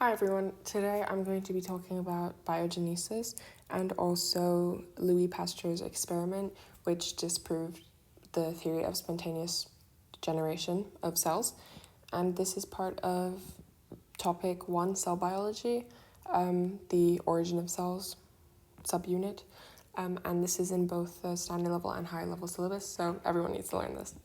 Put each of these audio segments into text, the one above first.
Hi everyone, today I'm going to be talking about biogenesis and also Louis Pasteur's experiment which disproved the theory of spontaneous generation of cells. And this is part of topic 1, cell biology, the origin of cells subunit, and this is in both the standard level and high level syllabus, so everyone needs to learn this.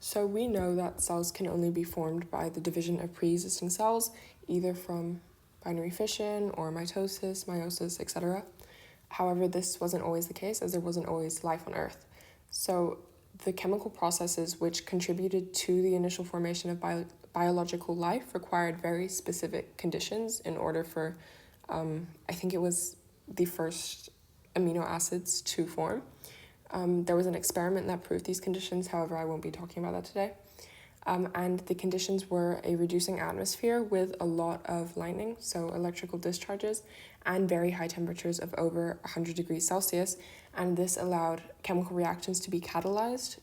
So we know that cells can only be formed by the division of pre-existing cells, either from binary fission or mitosis, meiosis, etc. However, this wasn't always the case, as there wasn't always life on Earth. So the chemical processes which contributed to the initial formation of biological life required very specific conditions in order for, I think it was the first amino acids to form. There was an experiment that proved these conditions, however, I won't be talking about that today. And the conditions were a reducing atmosphere with a lot of lightning, so electrical discharges, and very high temperatures of over 100 degrees Celsius. And this allowed chemical reactions to be catalyzed,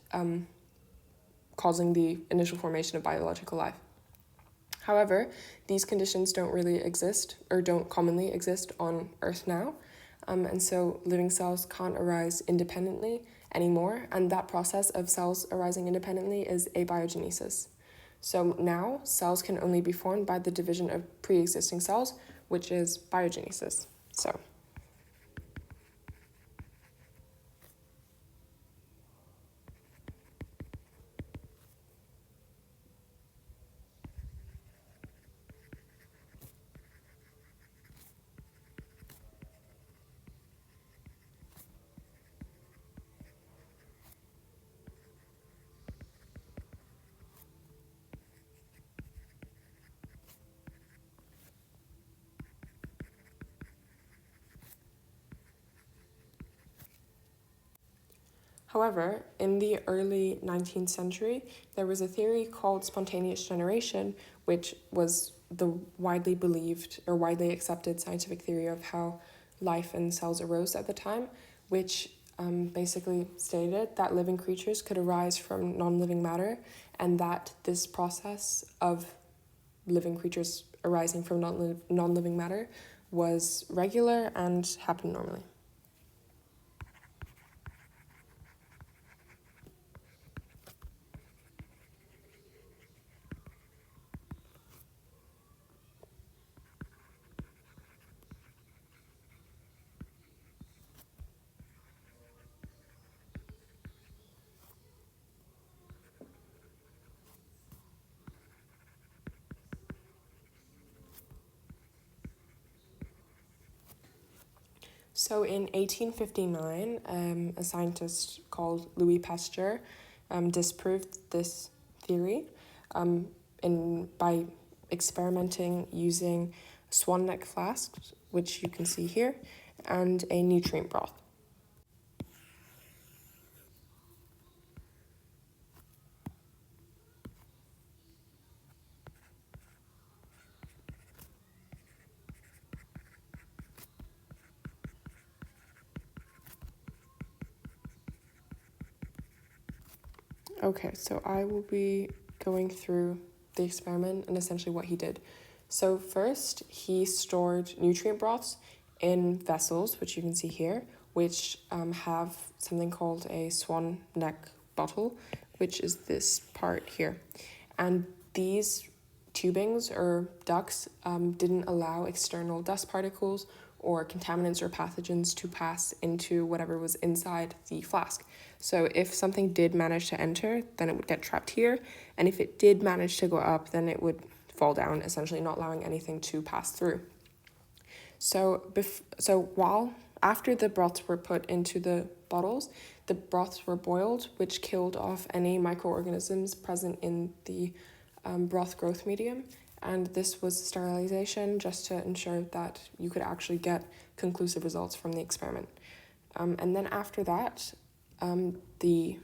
causing the initial formation of biological life. However, these conditions don't really exist, or don't commonly exist on Earth now. And so living cells can't arise independently anymore, and that process of cells arising independently is abiogenesis. So now cells can only be formed by the division of pre-existing cells, which is biogenesis. However, in the early 19th century, there was a theory called spontaneous generation, which was the widely believed or widely accepted scientific theory of how life and cells arose at the time, which basically stated that living creatures could arise from non-living matter, and that this process of living creatures arising from non-living matter was regular and happened normally. So in 1859, a scientist called Louis Pasteur disproved this theory by experimenting using swan neck flasks, which you can see here, and a nutrient broth. Okay, so I will be going through the experiment and essentially what he did. So first, he stored nutrient broths in vessels, which you can see here, which have something called a swan neck bottle, which is this part here. And these tubings or ducts didn't allow external dust particles or contaminants or pathogens to pass into whatever was inside the flask. So if something did manage to enter, then it would get trapped here. And if it did manage to go up, then it would fall down, essentially not allowing anything to pass through. So after the broths were put into the bottles, the broths were boiled, which killed off any microorganisms present in the broth growth medium. And this was sterilization just to ensure that you could actually get conclusive results from the experiment. And then after that, the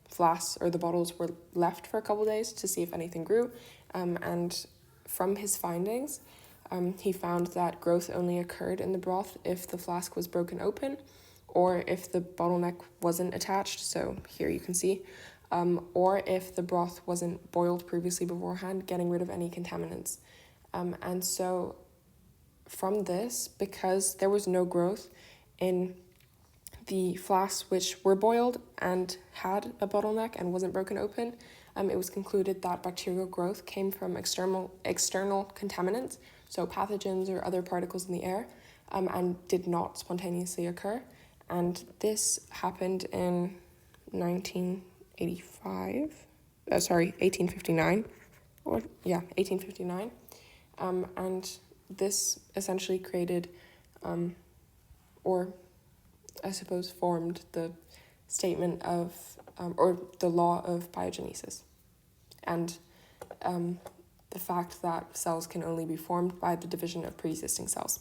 flasks or the bottles were left for a couple days to see if anything grew. And from his findings, he found that growth only occurred in the broth if the flask was broken open or if the bottleneck wasn't attached. So here you can see. Or if the broth wasn't boiled previously beforehand, getting rid of any contaminants. And so from this, because there was no growth in the flasks which were boiled and had a bottleneck and wasn't broken open, it was concluded that bacterial growth came from external contaminants, so pathogens or other particles in the air, and did not spontaneously occur. And this happened in 1859, 1859. And this essentially created, or I suppose formed the statement of, or the law of biogenesis, and the fact that cells can only be formed by the division of pre-existing cells.